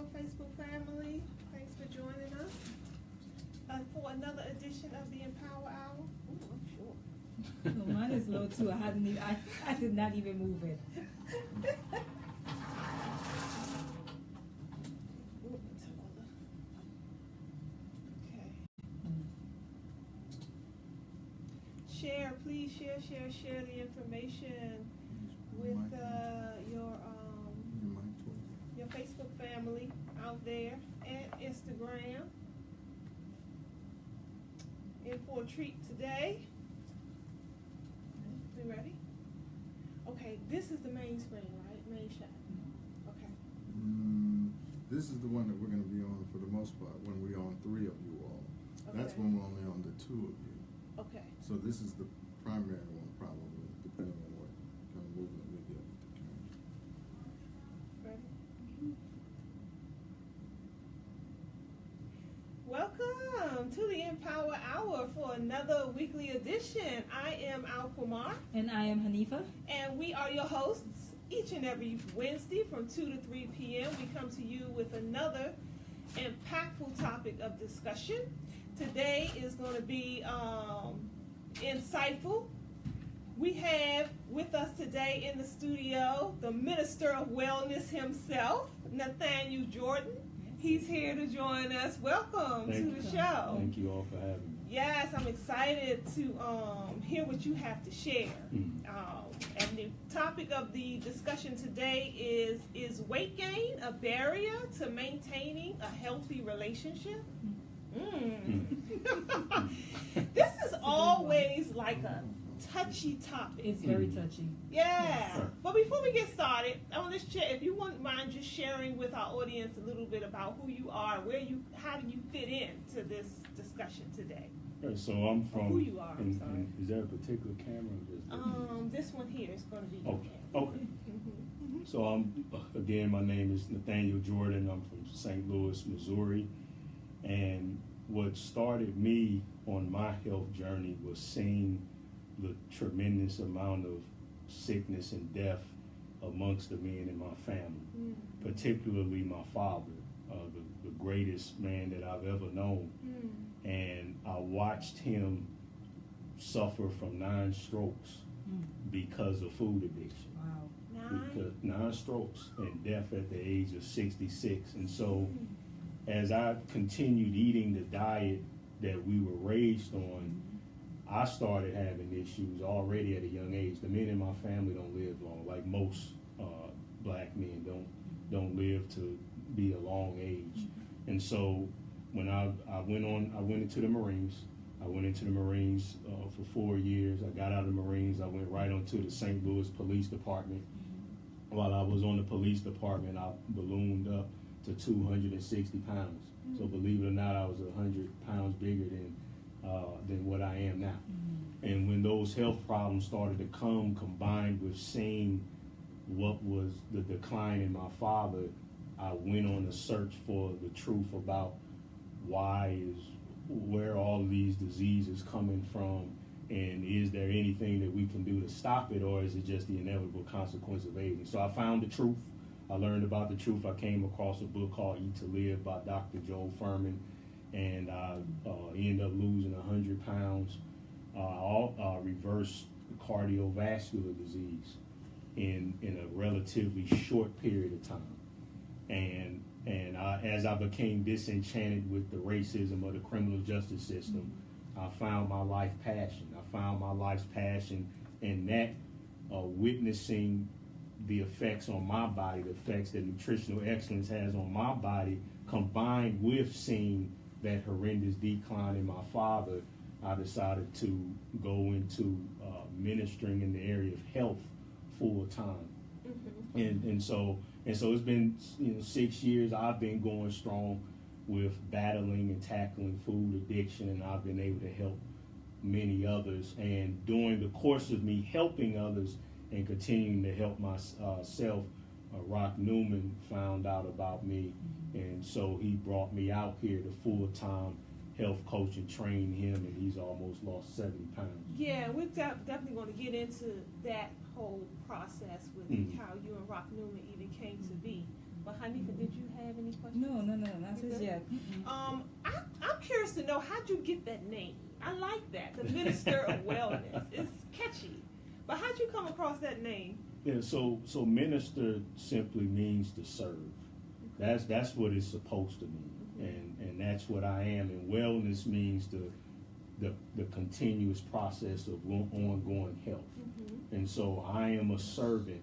Hello, Facebook family. Thanks for joining us for another edition of the Empower Hour. Ooh, I'm short. No, mine is low too. I did not even move it. Ooh, okay. Share, please share the information with your Facebook family out there and Instagram. In for a treat today. We ready? Okay, this is the main screen, right? Main shot. Okay. This is the one that we're going to be on for the most part when we're on 3 of you all. Okay. That's when we're only on the 2 of you. Okay. So this is the primary one probably, depending on what kind of movement we get with the camera. Ready? Welcome to the Empower Hour for another weekly edition. I am Al Kumar. And I am Hanifa. And we are your hosts each and every Wednesday from 2 to 3 p.m. We come to you with another impactful topic of discussion. Today is going to be insightful. We have with us today in the studio the Minister of Wellness himself, Nathaniel Jordan. He's here to join us. Welcome to the show. Thank you all for having me. Yes, I'm excited to hear what you have to share. And the topic of the discussion today is weight gain a barrier to maintaining a healthy relationship? This is always like a touchy topic. It's very touchy. Yeah. But before we get started, I want to share, if you wouldn't mind just sharing with our audience a little bit about who you are, how do you fit into this discussion today? Right, so I'm from. Who you are? I'm sorry. Is there a particular camera? This one here is going to be. Okay. So again, my name is Nathaniel Jordan. I'm from St. Louis, Missouri, and what started me on my health journey was seeing the tremendous amount of sickness and death amongst the men in my family, particularly my father, the greatest man that I've ever known. And I watched him suffer from 9 strokes because of food addiction. Wow. 9 strokes and death at the age of 66. And so as I continued eating the diet that we were raised on, I started having issues already at a young age. The men in my family don't live long, like most black men don't live to be a long age. And so when I went into the Marines. I went into the Marines for 4 years. I got out of the Marines. I went right onto the St. Louis Police Department. While I was on the police department, I ballooned up to 260 pounds. So believe it or not, I was 100 pounds bigger than what I am now. And when those health problems started to come, combined with seeing what was the decline in my father, I went on a search for the truth about where all these diseases coming from, and is there anything that we can do to stop it, or is it just the inevitable consequence of aging? So I found the truth. I learned about the truth. I came across a book called Eat to Live by Dr. Joel Furman, and I ended up losing 100 pounds. I reversed cardiovascular disease in a relatively short period of time. And as I became disenchanted with the racism of the criminal justice system, I found my life passion. I found my life's passion in that witnessing the effects on my body, the effects that nutritional excellence has on my body, combined with seeing that horrendous decline in my father, I decided to go into ministering in the area of health full time. And so it's been 6 years I've been going strong with battling and tackling food addiction, and I've been able to help many others. And during the course of me helping others and continuing to help myself, Rock Newman found out about me, and so he brought me out here to full-time health coach and train him, and he's almost lost 70 pounds. Yeah, we're definitely going to get into that whole process with how you and Rock Newman even came to be. But Hanifa, did you have have any questions? No, not You as good? yet. I'm curious to know, how'd you get that name? I like that, the Minister of Wellness. It's catchy, but how'd you come across that name? Yeah, so minister simply means to serve. That's what it's supposed to mean, and that's what I am. And wellness means the continuous process of ongoing health. And so I am a servant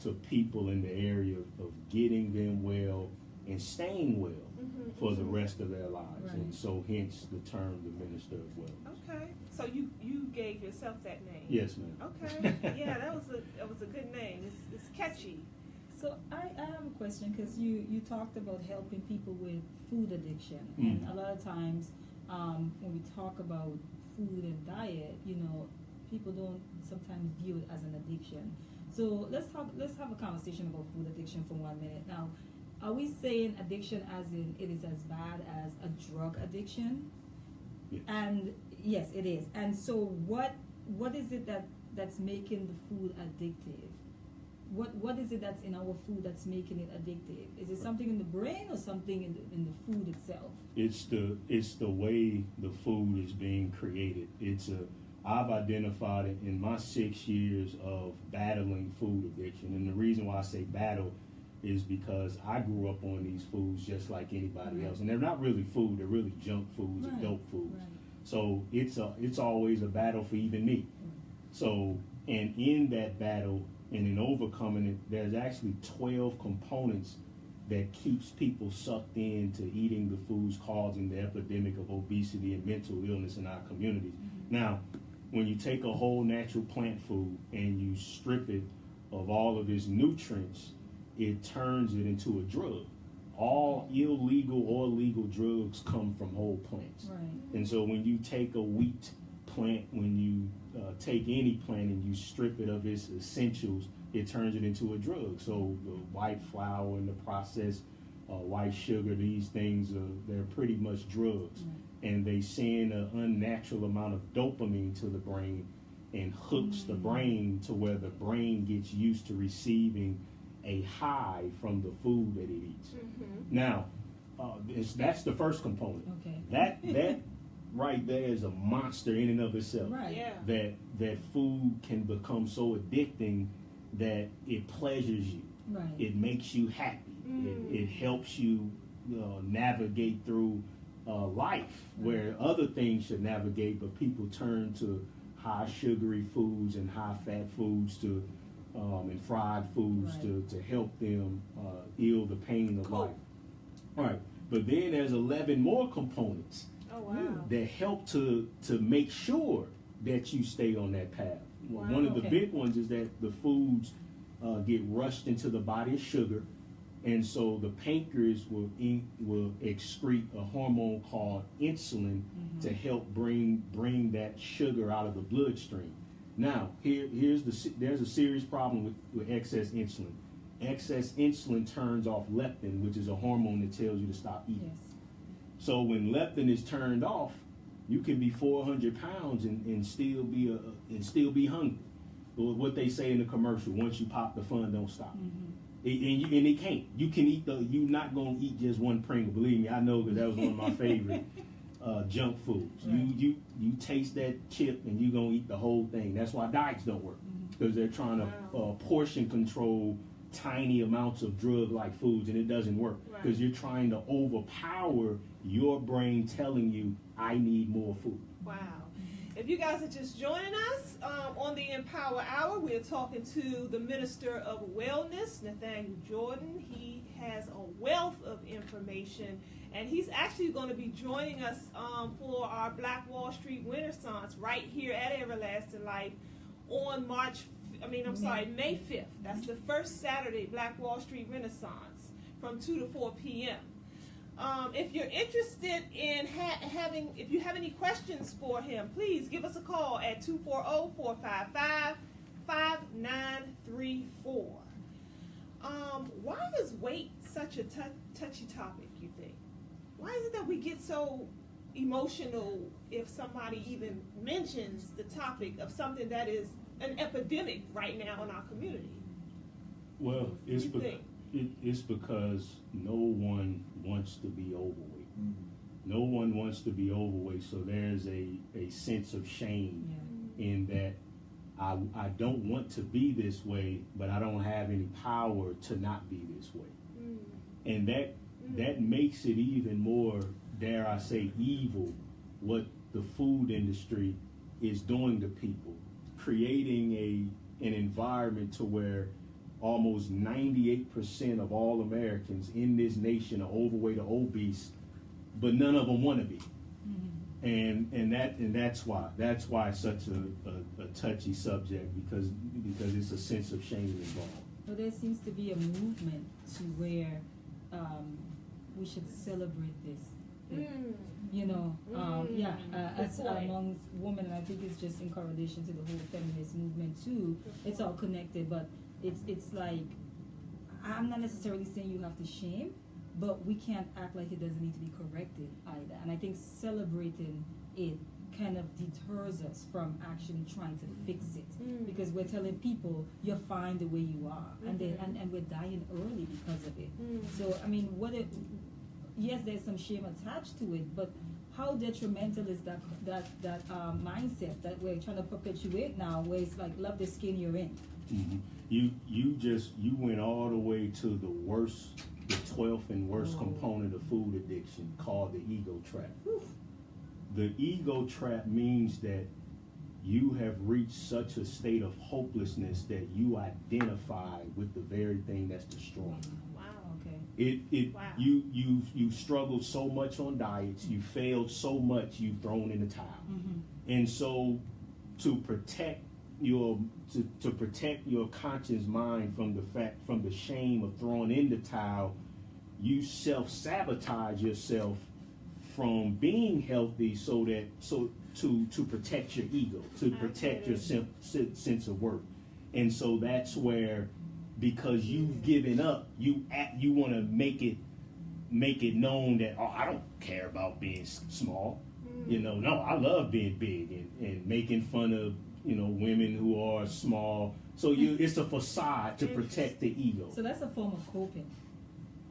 to people in the area of getting them well and staying well for the rest of their lives. Right. And so hence the term the Minister of Wellness. Okay, so you gave yourself that name. Yes, ma'am. Okay, yeah, that was a good name. It's catchy. So I have a question, because you talked about helping people with food addiction, and a lot of times when we talk about food and diet, people don't sometimes view it as an addiction. So let's have a conversation about food addiction for 1 minute. Now, are we saying addiction as in it is as bad as a drug addiction? Yes. And yes, it is. And so what is it that's making the food addictive? What is it that's in our food that's making it addictive? Is it something in the brain or something in the food itself? It's the way the food is being created. I've identified it in my 6 years of battling food addiction, and the reason why I say battle is because I grew up on these foods just like anybody else, and they're not really food; they're really junk foods and dope foods. Right. So it's always a battle for even me. So, and in that battle and in overcoming it, there's actually 12 components that keeps people sucked into eating the foods causing the epidemic of obesity and mental illness in our communities. Now, when you take a whole natural plant food and you strip it of all of its nutrients, it turns it into a drug. All illegal or legal drugs come from whole plants. Right. And so when you take a wheat plant, when you take any plant and you strip it of its essentials, it turns it into a drug. So the white flour and the processed white sugar, these things, they're pretty much drugs. And they send an unnatural amount of dopamine to the brain and hooks the brain to where the brain gets used to receiving a high from the food that it eats. Now, that's the first component. Okay. That right there is a monster in and of itself. Right. Yeah. That food can become so addicting that it pleasures you. Right. It makes you happy. It helps you navigate through life where other things should navigate, but people turn to high sugary foods and high fat foods to and fried foods to help them heal the pain of life. All right, but then there's 11 more components that help to make sure that you stay on that path. One of the big ones is that the foods get rushed into the body as sugar, and so the pancreas will excrete a hormone called insulin to help bring that sugar out of the bloodstream. Now, there's a serious problem with excess insulin. Excess insulin turns off leptin, which is a hormone that tells you to stop eating. Yes. So when leptin is turned off, you can be 400 pounds and still be hungry. What they say in the commercial: once you pop, the fun don't stop. And it can't. You can eat you're not gonna eat just one Pringle. Believe me, I know, because that was one of my favorite junk foods. Right. You taste that chip and you're gonna eat the whole thing. That's why diets don't work, because they're trying to portion control tiny amounts of drug-like foods, and it doesn't work because you're trying to overpower your brain telling you, I need more food. Wow. If you guys are just joining us on the Empower Hour, we're talking to the Minister of Wellness, Nathaniel Jordan. He has a wealth of information, and he's actually going to be joining us for our Black Wall Street Renaissance right here at Everlasting Life on May 5th. That's the first Saturday, Black Wall Street Renaissance from 2 to 4 p.m. If you're interested in if you have any questions for him, please give us a call at 240-455-5934. Why is weight such a touchy topic, you think? Why is it that we get so emotional if somebody even mentions the topic of something that is an epidemic right now in our community? Well, it's It's because no one wants to be overweight. No one wants to be overweight, so there's a sense of shame in that I don't want to be this way, but I don't have any power to not be this way. And that makes it even more, dare I say, evil, what the food industry is doing to people, creating an environment to where almost 98% of all Americans in this nation are overweight or obese, but none of them want to be. And that's why it's such a touchy subject, because it's a sense of shame involved. Well, there seems to be a movement to where we should celebrate this. You know, as among women, and I think it's just in correlation to the whole feminist movement too. It's all connected, but it's like, I'm not necessarily saying you have to shame, but we can't act like it doesn't need to be corrected either. And I think celebrating it kind of deters us from actually trying to fix it, because we're telling people you're fine the way you are, and we're dying early because of it. So I mean, yes, there's some shame attached to it, but how detrimental is that mindset that we're trying to perpetuate now, where it's like, love the skin you're in? You went all the way to the worst, the 12th and worst component of food addiction, called the ego trap. The ego trap means that you have reached such a state of hopelessness that you identify with the very thing that's destroying. Wow. Okay. Wow. You struggled so much on diets, you failed so much, you've thrown in the towel. And so to protect your conscious mind from the shame of throwing in the towel, you self-sabotage yourself from being healthy, to protect your ego, to protect your sense of worth. And so that's where, because you've given up, you want to make it known that, I don't care about being small. No, I love being big, and making fun of women who are small. So it's a facade to protect the ego. So that's a form of coping.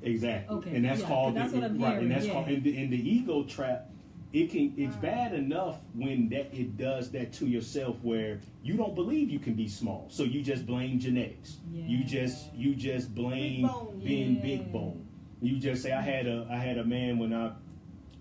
Exactly. Okay. And that's called that's what I'm right. hearing. And that's called in the ego trap. It's bad enough when it does that to yourself, where you don't believe you can be small, so you just blame genetics. You just blame being big bone. You just say, I had a man when I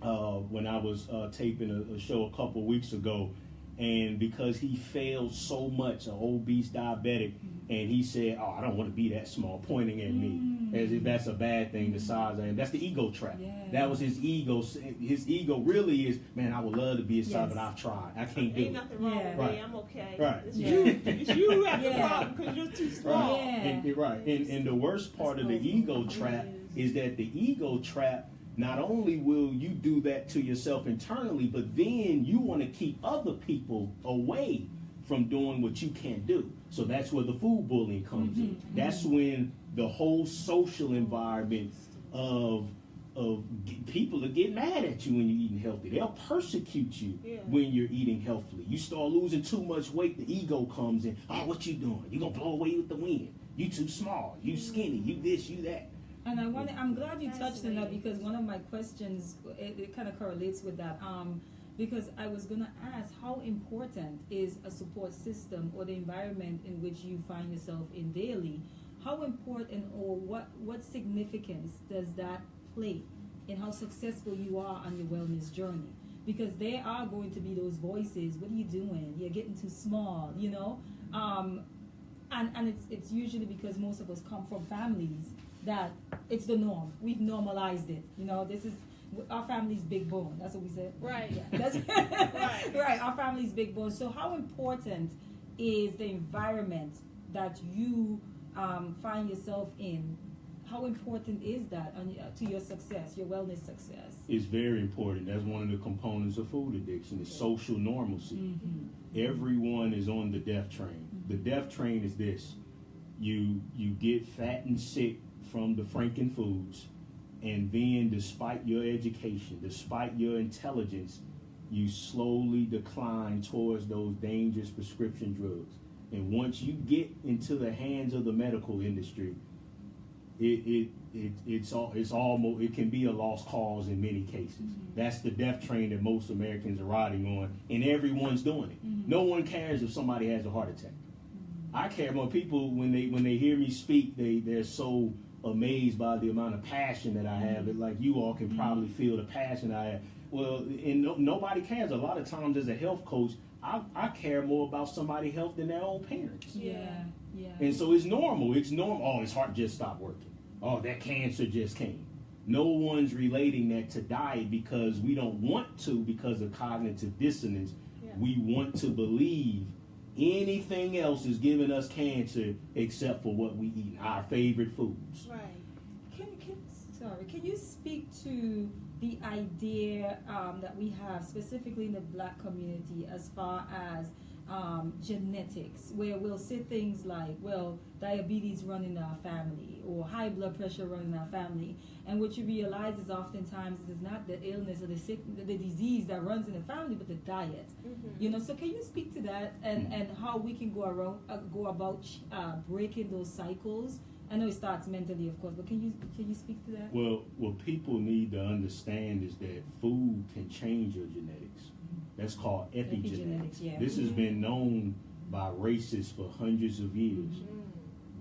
was taping a show a couple weeks ago, and because he failed so much, an obese diabetic, and he said, I don't want to be that small, pointing at me as if that's a bad thing, the size I am. That's the ego trap. That was his ego. His ego really is, man, I would love to be his size, but I've tried. I can't do it. Ain't nothing wrong with me. I'm okay. Right. It's you who have the problem, because you're too small. And the worst part of the ego trap is that the ego trap, not only will you do that to yourself internally, but then you want to keep other people away from doing what you can't do. So that's where the food bullying comes in. That's when the whole social environment of people will get mad at you when you're eating healthy. They'll persecute you when you're eating healthily. You start losing too much weight, the ego comes in. What you doing? You gonna blow away with the wind. You too small. You skinny. You this, you that. And I'm glad you touched on that, because one of my questions, it kind of correlates with that. Because I was going to ask, how important is a support system, or the environment in which you find yourself in daily? How important, or what significance does that play in how successful you are on your wellness journey? Because there are going to be those voices, what are you doing? You're getting too small, And it's usually because most of us come from families that it's the norm. We've normalized it. This is, our family's big bone. That's what we said. Right. Yeah, that's right. Our family's big bone. So how important is the environment that you find yourself in? How important is that to your success, your wellness success? It's very important. That's one of the components of food addiction, is social normalcy. Everyone is on the death train. The death train is this: you get fat and sick from the Franken foods, and then, despite your education, despite your intelligence, you slowly decline towards those dangerous prescription drugs. And once you get into the hands of the medical industry, it's almost, it can be a lost cause in many cases. That's the death train that most Americans are riding on, and everyone's doing it. No one cares if somebody has a heart attack. I care more. People, when they hear me speak, they're so amazed by the amount of passion that I have. It, like you all can probably feel the passion I have. Well, and nobody cares. A lot of times as a health coach, I care more about somebody's health than their own parents. Yeah. And so it's normal. Oh, his heart just stopped working. Oh, that cancer just came. No one's relating that to diet because we don't want to, because of cognitive dissonance. Yeah. We want to believe anything else is giving us cancer except for what we eat, our favorite foods. Right. Can you speak to the idea that we have specifically in the Black community as far as genetics, where we'll say things like, well, diabetes run in our family or high blood pressure run in our family, and what you realize is oftentimes it's not the illness or the disease that runs in the family, but the diet. You know, so can you speak to that and how we can go about breaking those cycles? I know it starts mentally, of course, but can you speak to that? Well, what people need to understand is that food can change your genetics. That's called epigenetics. Yeah. This has been known by racists for hundreds of years.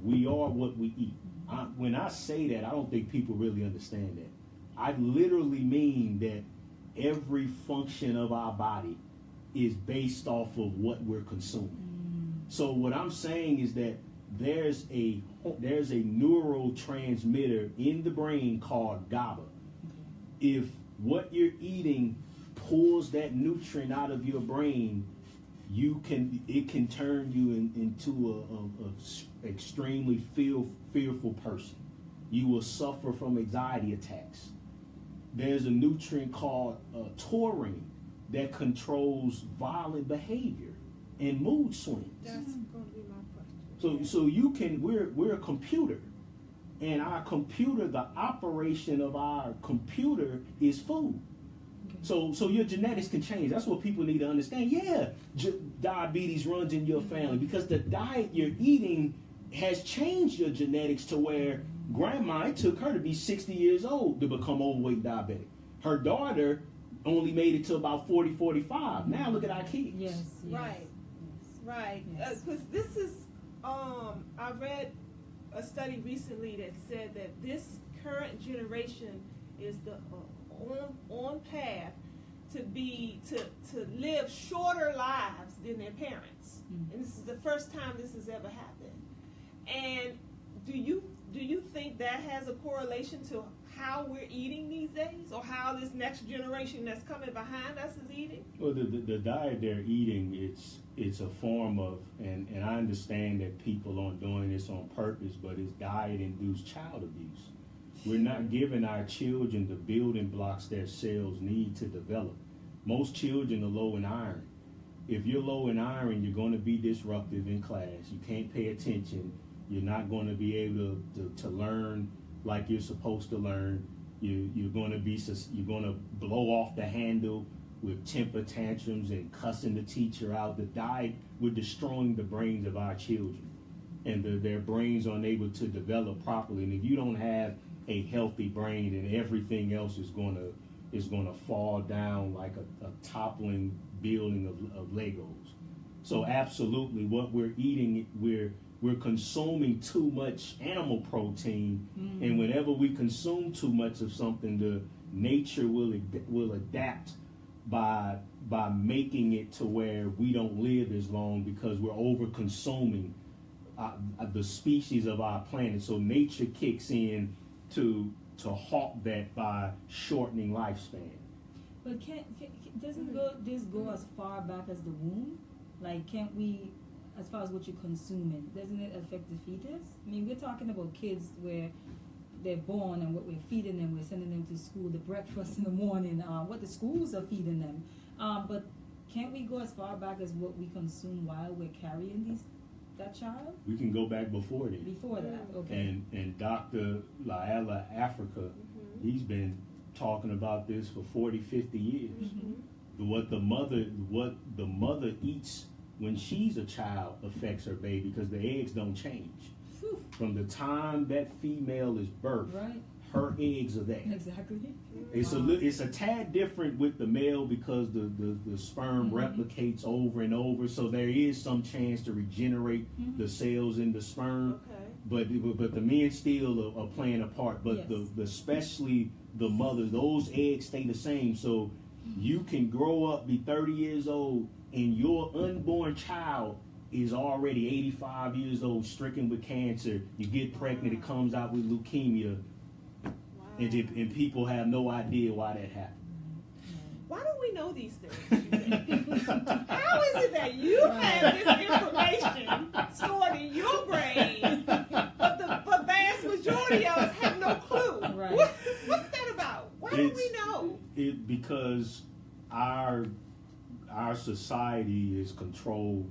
We are what we eat. When I say that, I don't think people really understand that. I literally mean that every function of our body is based off of what we're consuming. So what I'm saying is that there's a neurotransmitter in the brain called GABA. If what you're eating pulls that nutrient out of your brain, it can turn you into a extremely fearful person. You will suffer from anxiety attacks. There's a nutrient called taurine that controls violent behavior and mood swings. That's going to be my question. So we're a computer, and our computer, the operation of our computer is food. So your genetics can change. That's what people need to understand. Yeah, diabetes runs in your family because the diet you're eating has changed your genetics to where grandma, it took her to be 60 years old to become overweight diabetic. Her daughter only made it to about 40, 45. Now look at our kids. Yes. Right. Yes. Because this is, I read a study recently that said that this current generation is the on path to live shorter lives than their parents, and this is the first time this has ever happened. And do you think that has a correlation to how we're eating these days, or how this next generation that's coming behind us is eating? Well, the diet they're eating, it's a form of, and I understand that people aren't doing this on purpose, but it's diet-induced child abuse. We're not giving our children the building blocks their cells need to develop. Most children are low in iron. If you're low in iron, you're going to be disruptive in class. You can't pay attention. You're not going to be able to learn like you're supposed to learn. You're going to blow off the handle with temper tantrums and cussing the teacher out. The diet, we're destroying the brains of our children, and their brains aren't able to develop properly. And if you don't have a healthy brain, then everything else is going to fall down like a toppling building of Legos. So absolutely, what we're eating, we're consuming too much animal protein, and whenever we consume too much of something, the nature will adapt by making it to where we don't live as long because we're over consuming the species of our planet. So nature kicks in to halt that by shortening lifespan. But doesn't this go as far back as the womb? Like, can't we, as far as what you're consuming, doesn't it affect the fetus? I mean, we're talking about kids where they're born and what we're feeding them, we're sending them to school, the breakfast in the morning, what the schools are feeding them. But can't we go as far back as what we consume while we're carrying that child? We can go back before then. Before that, okay. And Dr. Laela Africa, he's been talking about this for 40, 50 years. What the mother eats when she's a child affects her baby because the eggs don't change. Whew. From the time that female is birthed, Right. her eggs are there. Exactly. It's a tad different with the male because the sperm replicates over and over, so there is some chance to regenerate the cells in the sperm. Okay. But the men still are playing a part. But Yes. especially the mothers, those eggs stay the same. So you can grow up, be 30 years old, and your unborn child is already 85 years old, stricken with cancer. You get pregnant, it comes out with leukemia. Wow. And people have no idea why that happened. Why don't we know these things? How is it that you have this information stored in your brain, but the vast majority of us have no clue? Right. What's that about? Why don't we know? Because our society is controlled.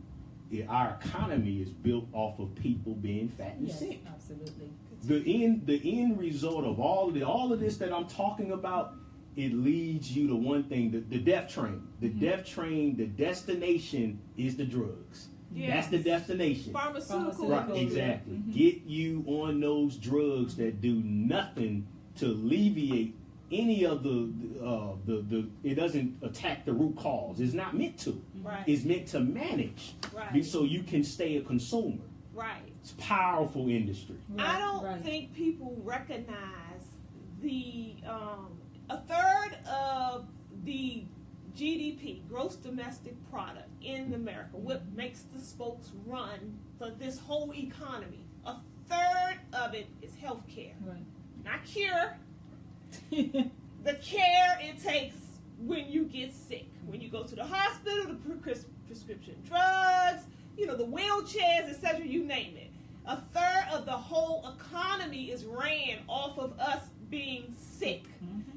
Our economy is built off of people being fat and Yes, sick. absolutely. The end result of all of this that I'm talking about, it leads you to one thing: the death train. The death train. The destination is the drugs. Yes. That's the destination. Pharmaceutical. Right, Right, exactly. Mhm. Get you on those drugs that do nothing to alleviate any of the. It doesn't attack the root cause. It's not meant to. Right. It's meant to manage, Right. so you can stay a consumer. Right. It's a powerful industry. I don't Right. think people recognize the a third of the GDP, gross domestic product in America, what makes the spokes run for this whole economy. A third of it is healthcare, Right. not cure. The care it takes when you get sick, when you go to the hospital, the prescription drugs, the wheelchairs, etc. You name it. A third of the whole economy is ran off of us being sick.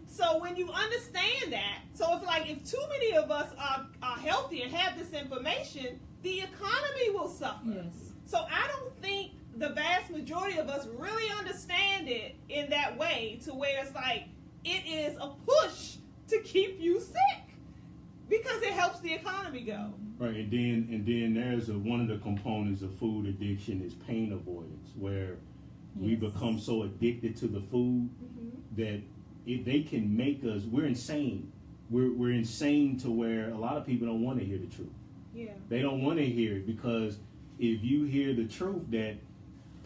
So when you understand that, if too many of us are healthy and have this information, the economy will suffer. Yes. So I don't think the vast majority of us really understand it in that way, to where it's like it is a push to keep you sick because it helps the economy go. Right, and then there's one of the components of food addiction is pain avoidance, where we Yes. become so addicted to the food that if they can make us, we're insane. We're insane to where a lot of people don't want to hear the truth. Yeah. They don't want to hear it because if you hear the truth that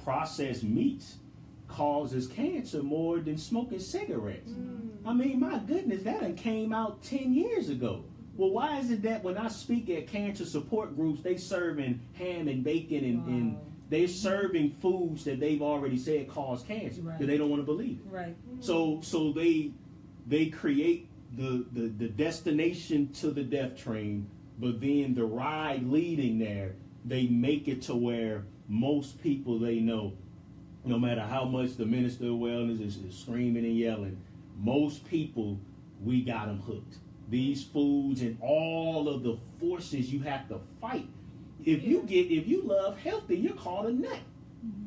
processed meats causes cancer more than smoking cigarettes. I mean, my goodness, that done came out 10 years ago. Well, why is it that when I speak at cancer support groups, they serving ham and bacon and they're serving foods that they've already said cause cancer, Right. that they don't want to believe it. Right. So they create the destination to the death train, but then the ride leading there, they make it to where most people they know, no matter how much the minister of wellness is screaming and yelling, most people, we got them hooked. These foods and all of the forces you have to fight. If you love healthy, you're called a nut,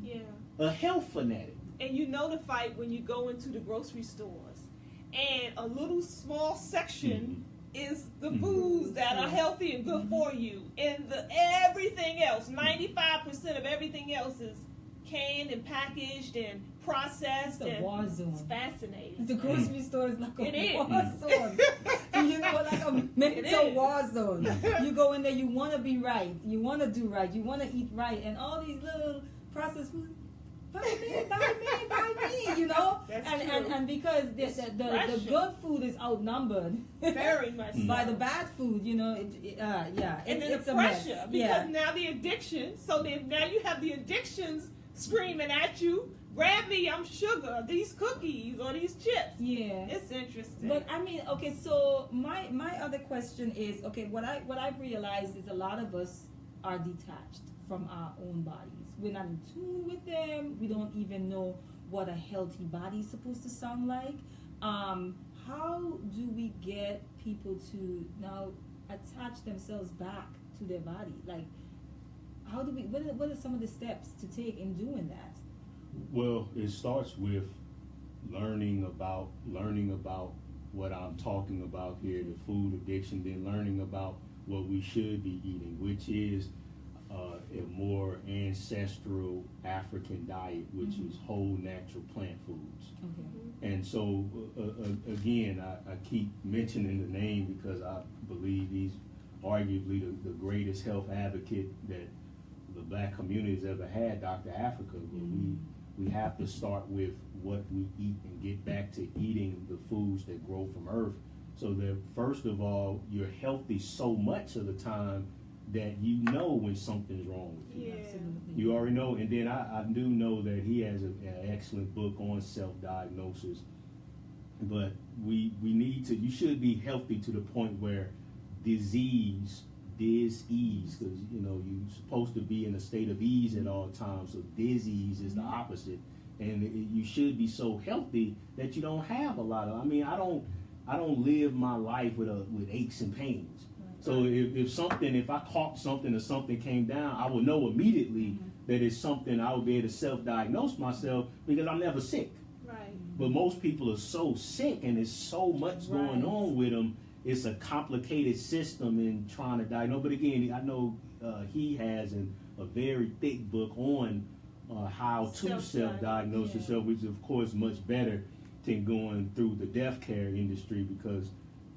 Yeah. a health fanatic. And you know the fight when you go into the grocery stores and a little small section is the foods that are healthy and good for you, and everything else, 95% of everything else is canned and packaged and processed. It's a war zone. It's fascinating. The grocery store is like It a is. war zone. Like a mental war zone. You go in there, you want to be right, you want to do right, you want to eat right, and all these little processed foods. Buy me, That's and because the good food is outnumbered Very much so. by the bad food, And then it's the a mess. pressure, because now the addiction, so then now you have the addictions screaming at you, grab me, I'm sugar, these cookies or these chips. Yeah. It's interesting. But I mean, okay, so my other question is, okay, what I've realized is a lot of us are detached from our own bodies. We're not in tune with them. We don't even know what a healthy body is supposed to sound like. How do we get people to now attach themselves back to their body? Like, how do we? What are some of the steps to take in doing that? Well, it starts with learning about what I'm talking about here, the food addiction, then learning about what we should be eating, which is a more ancestral African diet, which is whole natural plant foods. Okay. And so, again, I keep mentioning the name because I believe he's arguably the greatest health advocate that the black community has ever had, Dr. Africa. But we have to start with what we eat and get back to eating the foods that grow from earth, so that first of all, you're healthy so much of the time that you know when something's wrong with you. Yeah. Absolutely. You already know. And then I do know that he has an excellent book on self-diagnosis. But we need to, you should be healthy to the point where dis-ease, because you know you're supposed to be in a state of ease at all times. So dis-ease is the opposite, and you should be so healthy that you don't have a lot of. I mean, I don't live my life with aches and pains. So if I caught something or something came down, I would know immediately that it's something I would be able to self-diagnose myself because I'm never sick. Right. But most people are so sick and there's so much going on with them. It's a complicated system in trying to diagnose. But again, I know he has a very thick book on how to self-diagnose yourself, which is of course much better than going through the death care industry, because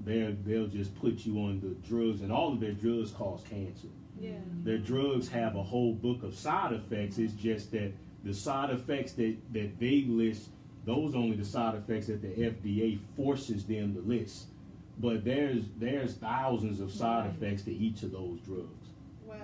they'll just put you on the drugs, and all of their drugs cause cancer. Yeah. Their drugs have a whole book of side effects. It's just that the side effects that they list, those are only the side effects that the FDA forces them to list. But there's thousands of side effects to each of those drugs. Wow.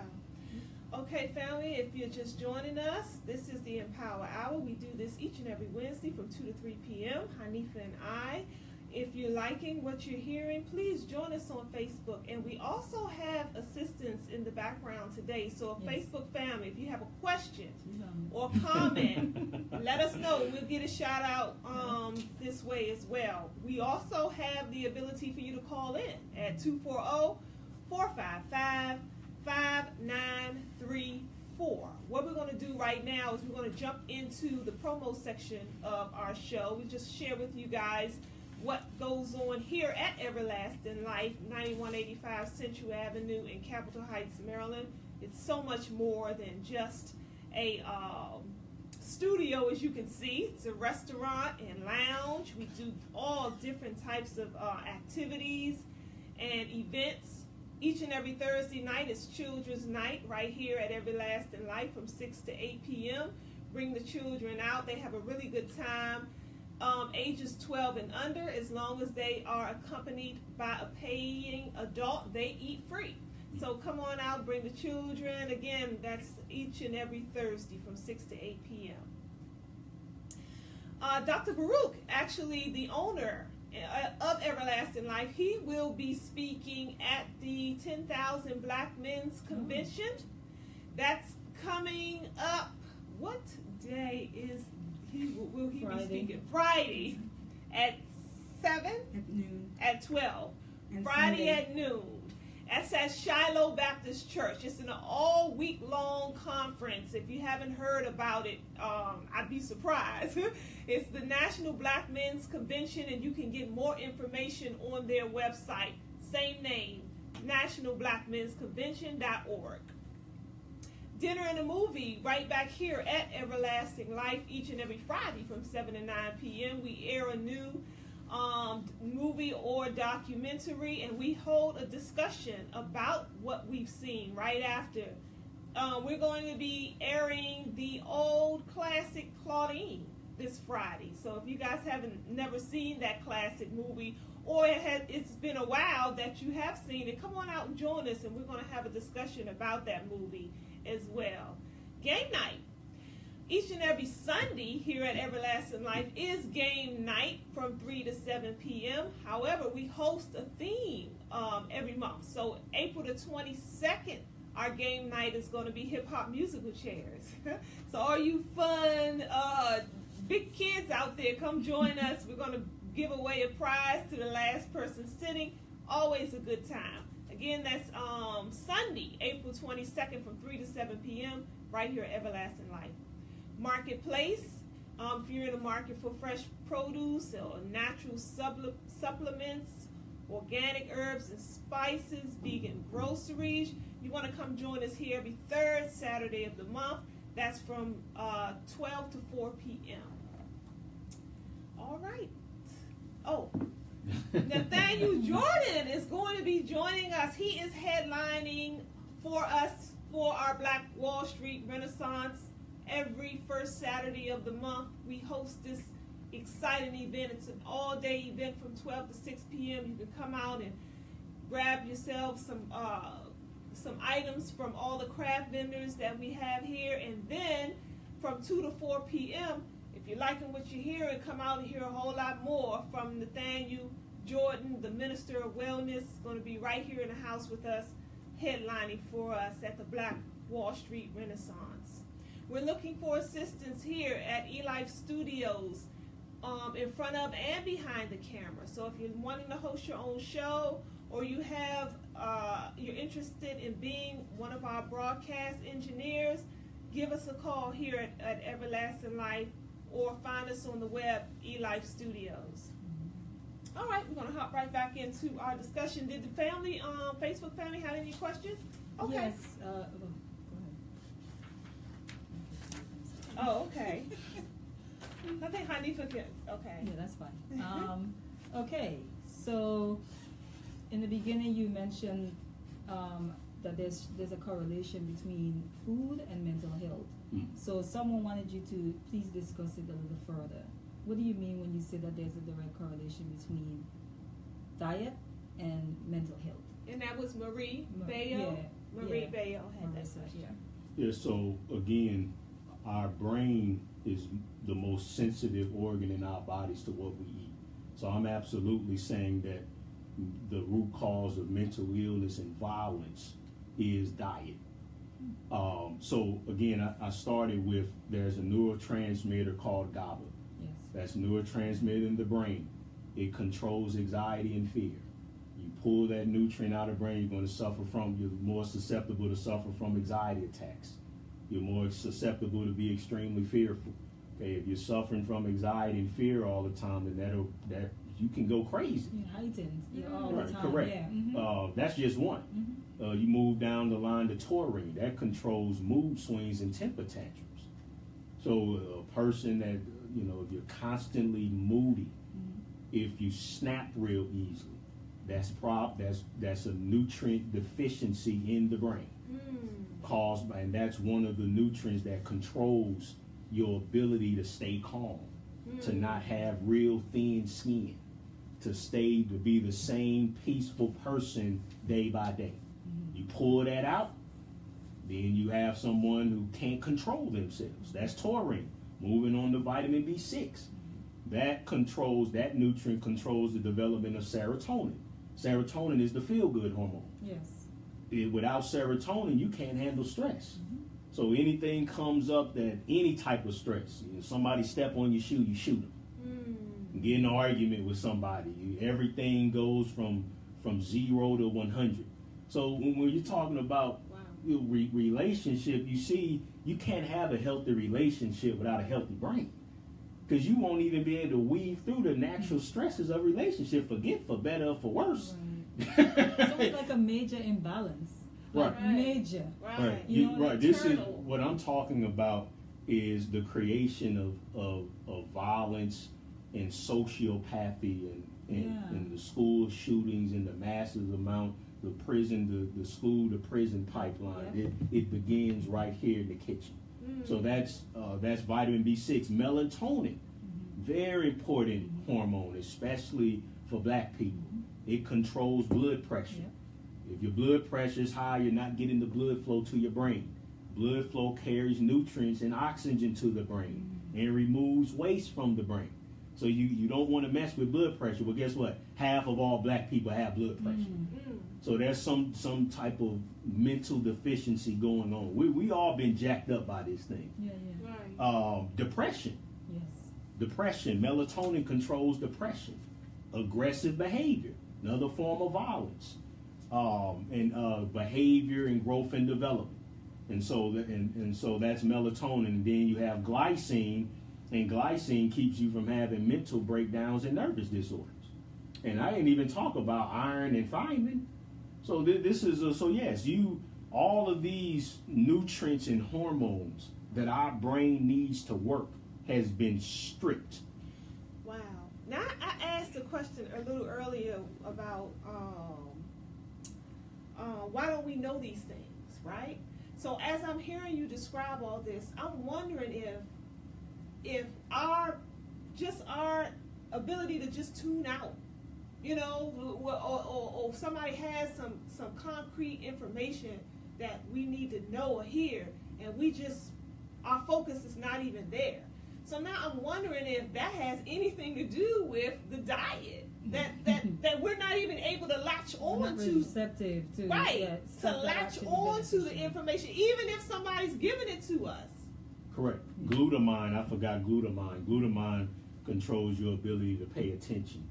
Okay, family, if you're just joining us, this is the Empower Hour. We do this each and every Wednesday from 2 to 3 p.m. Hanifa and I. If you're liking what you're hearing, please join us on Facebook. And we also have assistance in the background today. So, Facebook family, if you have a question or comment, let us know. We'll get a shout out this way as well. We also have the ability for you to call in at 240-455-5934. What we're going to do right now is we're going to jump into the promo section of our show. We just share with you guys what goes on here at Everlasting Life, 9185 Central Avenue in Capitol Heights, Maryland. It's so much more than just a studio, as you can see. It's a restaurant and lounge. We do all different types of activities and events. Each and every Thursday night is Children's Night right here at Everlasting Life from 6 to 8 p.m. Bring the children out. They have a really good time. Ages 12 and under, as long as they are accompanied by a paying adult, they eat free. So come on out, bring the children. Again, that's each and every Thursday from 6 to 8 p.m. Dr. Baruch, actually the owner of Everlasting Life, he will be speaking at the 10,000 Black Men's Convention. That's coming up. What day will he be speaking? Friday at 7? At noon. At 12. And Friday Sunday at noon. That's at Shiloh Baptist Church. It's an all-week-long conference. If you haven't heard about it, I'd be surprised. It's the National Black Men's Convention, and you can get more information on their website. Same name, nationalblackmensconvention.org. Dinner and a movie right back here at Everlasting Life each and every Friday from 7 to 9 p.m. We air a new movie or documentary, and we hold a discussion about what we've seen right after. We're going to be airing the old classic Claudine this Friday. So if you guys haven't never seen that classic movie, or it's been a while that you have seen it, come on out and join us, and we're going to have a discussion about that movie as well. Game night. Each and every Sunday here at Everlasting Life is game night from 3 to 7 p.m. However, we host a theme every month. So April the 22nd, our game night is going to be hip-hop musical chairs. So all you fun, big kids out there, come join us. We're going to give away a prize to the last person sitting. Always a good time. Again, that's Sunday, April 22nd from 3 to 7 p.m. right here at Everlasting Life. Marketplace, if you're in the market for fresh produce or natural supplements organic herbs and spices, vegan groceries. You want to come join us here every third Saturday of the month. That's from 12 to 4 p.m. All right. Oh, Nathaniel Jordan is going to be joining us. He is headlining for us for our Black Wall Street Renaissance every first Saturday of the month. We host this exciting event. It's an all-day event from 12 to 6 p.m. You can come out and grab yourself some items from all the craft vendors that we have here, and then from 2 to 4 p.m., if you're liking what you hear, and come out and hear a whole lot more from Nathaniel Jordan, the Minister of Wellness, is going to be right here in the house with us, headlining for us at the Black Wall Street Renaissance. We're looking for assistance here at eLife Studios, in front of and behind the camera. So if you're wanting to host your own show, or you have you're interested in being one of our broadcast engineers, give us a call here at Everlasting Life, or find us on the web, eLife Studios. All right, we're going to hop right back into our discussion. Did the family, Facebook family, have any questions? Okay. Yes. Go ahead. Oh, okay. I think Hanifa can. Okay. Yeah, that's fine. Okay, so in the beginning you mentioned that there's a correlation between food and mental health. So someone wanted you to please discuss it a little further. What do you mean when you say that there's a direct correlation between diet and mental health? And that was Marie Bayo. Yeah, Marie yeah. Bayo had that Marissa, question. yeah. Yeah, so again, our brain is the most sensitive organ in our bodies to what we eat. So I'm absolutely saying that the root cause of mental illness and violence is diet. So again, I started with, there's a neurotransmitter called GABA. Yes. That's neurotransmitter in the brain. It controls anxiety and fear. You pull that nutrient out of the brain, you're more susceptible to suffer from anxiety attacks. You're more susceptible to be extremely fearful. Okay, if you're suffering from anxiety and fear all the time, then that you can go crazy. You're heightened. You're all Right, the time. correct. Yeah. Mm-hmm. That's just one. Mm-hmm. You move down the line to taurine. That controls mood swings and temper tantrums. So a person that, if you're constantly moody, if you snap real easily, that's a nutrient deficiency in the brain. Caused by, and that's one of the nutrients that controls your ability to stay calm, to not have real thin skin, to be the same peaceful person day by day. You pull that out, then you have someone who can't control themselves. That's taurine. Moving on to vitamin B6. That nutrient controls the development of serotonin. Serotonin is the feel-good hormone. Yes. Without serotonin, you can't handle stress. So anything comes up, that any type of stress, somebody step on your shoe, you shoot them. Get in an argument with somebody, everything goes from 0 to 100. So when you're talking about relationship, you see, you can't have a healthy relationship without a healthy brain, because you won't even be able to weave through the natural stresses of relationship, for better or for worse. Right. So it's like a major imbalance. Right. Major. Right. Right. This is what I'm talking about, is the creation of violence and sociopathy and the school shootings and the massive amount, the prison, the school to prison pipeline. It begins right here in the kitchen. So that's vitamin B6. Melatonin, very important hormone, especially for black people. It controls blood pressure. If your blood pressure is high, you're not getting the blood flow to your brain. Blood flow carries nutrients and oxygen to the brain and removes waste from the brain. So you don't want to mess with blood pressure. Well, guess what? Half of all black people have blood pressure. So there's some type of mental deficiency going on. We all been jacked up by this thing. Right. Depression. Yes. Depression. Melatonin controls depression. Aggressive behavior, another form of violence. And behavior and growth and development. And so that's melatonin. And then you have glycine, and glycine keeps you from having mental breakdowns and nervous disorders. And I didn't even talk about iron and thiamine. So this is so yes, all of these nutrients and hormones that our brain needs to work has been stripped. Wow. Now I asked a question a little earlier about why don't we know these things, right? So as I'm hearing you describe all this, I'm wondering if our ability to just tune out, you know, or somebody has some concrete information that we need to know or hear, and our focus is not even there. So now I'm wondering if that has anything to do with the diet, that we're not even able to latch on to, receptive to, right? yeah, To latch on to the information, even if somebody's giving it to us. Correct. Glutamine, I forgot glutamine. Glutamine controls your ability to pay attention,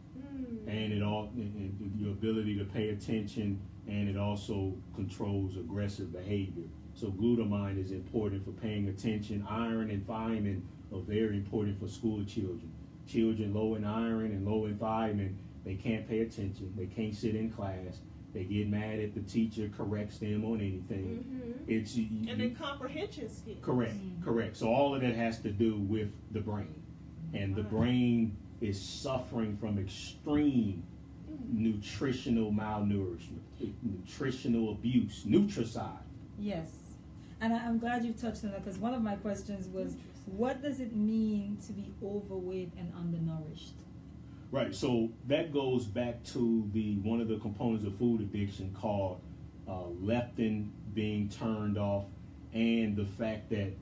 and your ability to pay attention, and it also controls aggressive behavior. So glutamine is important for paying attention. Iron and thiamine are very important for school children. Children low in iron and low in thiamine, they can't pay attention. They can't sit in class. They get mad if the teacher corrects them on anything. And then comprehension skills. Correct. So all of that has to do with the brain. And the brain is suffering from extreme nutritional malnourishment, nutritional abuse, nutricide. Yes. And I'm glad you touched on that, because one of my questions was, what does it mean to be overweight and undernourished? Right, so that goes back to one of the components of food addiction called leptin being turned off, and the fact that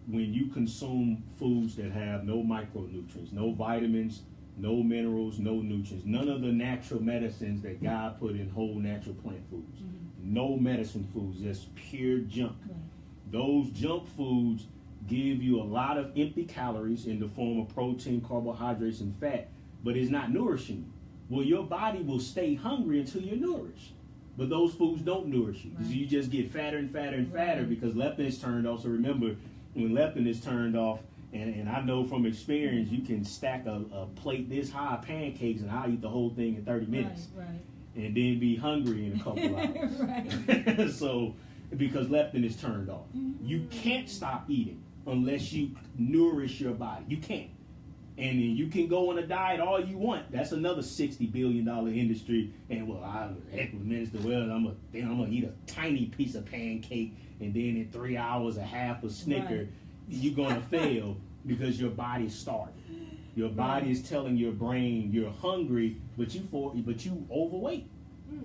when you consume foods that have no micronutrients, no vitamins, no minerals, no nutrients, none of the natural medicines that God put in whole natural plant foods, no medicine foods, just pure junk. Right. Those junk foods give you a lot of empty calories in the form of protein, carbohydrates, and fat, but it's not nourishing you. Well, your body will stay hungry until you're nourished. But those foods don't nourish you. Right. You just get fatter and fatter and fatter because leptin is turned off. So remember, when leptin is turned off, and I know from experience, you can stack a plate this high of pancakes and I'll eat the whole thing in 30 minutes. Right. And then be hungry in a couple hours. Right. So, because leptin is turned off. You can't stop eating unless you nourish your body. You can't. And then you can go on a diet all you want. That's another $60 billion industry. And heck with Minister Wells, I'm gonna eat a tiny piece of pancake, and then in 3 hours, a half a Snicker. Right. You're gonna fail because your body's starving. Your body is telling your brain you're hungry, but you overweight.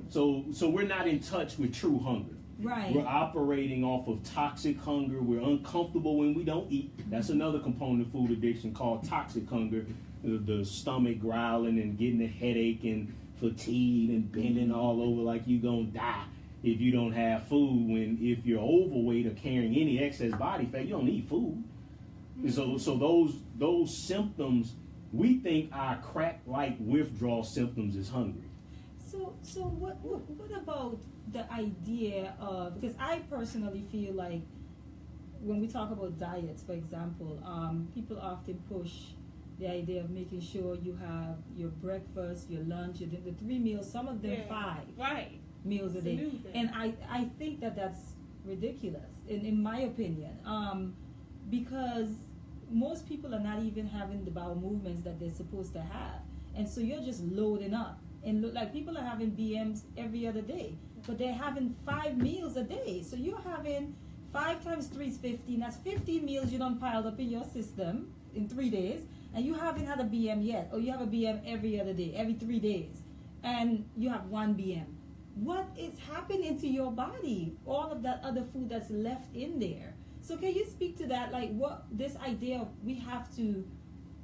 So we're not in touch with true hunger. Right. We're operating off of toxic hunger. We're uncomfortable when we don't eat. That's another component of food addiction called toxic hunger. The stomach growling and getting a headache and fatigue and bending all over like you're going to die if you don't have food. When if you're overweight or carrying any excess body fat, you don't need food. So those symptoms, we think our crack-like withdrawal symptoms is hungry. So what about the idea of, because I personally feel like when we talk about diets, for example, people often push the idea of making sure you have your breakfast, your lunch, your the 3 meals, some of them 5 meals a day. And I think that's ridiculous, in my opinion, because most people are not even having the bowel movements that they're supposed to have. And so you're just loading up. And look, like people are having BMs every other day, but they're having 5 meals a day. So you're having 5 times 3 is 15. That's 15 meals you done piled up in your system in 3 days, and you haven't had a BM yet, or you have a BM every other day, every 3 days, and you have 1 BM. What is happening to your body? All of that other food that's left in there. So can you speak to that? Like what this idea of we have to